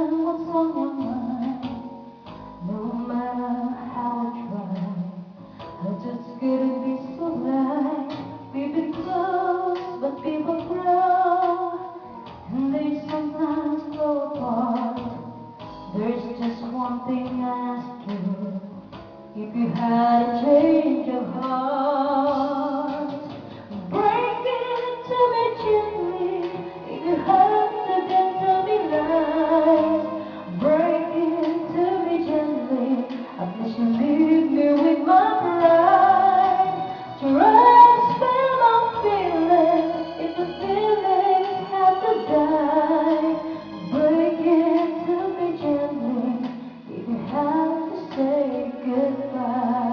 understand what's on your mind. No matter how I try, I just couldn't be so blind. We've been close, but people grow, and they sometimes go apart. There's just one thing I ask you: if you had a change of heart, break it to me gently. If you have to, then tell me lies. Break it to me gently. At least you leave me with my pride. Try to spell my feelings if the feelings have to die. Break it to me gently if you have to say goodbye.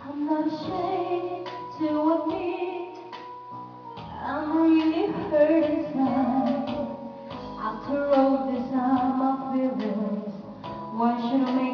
I'm not ashamed to admit I'm really hurt inside. After all this time, my feelings, why should I make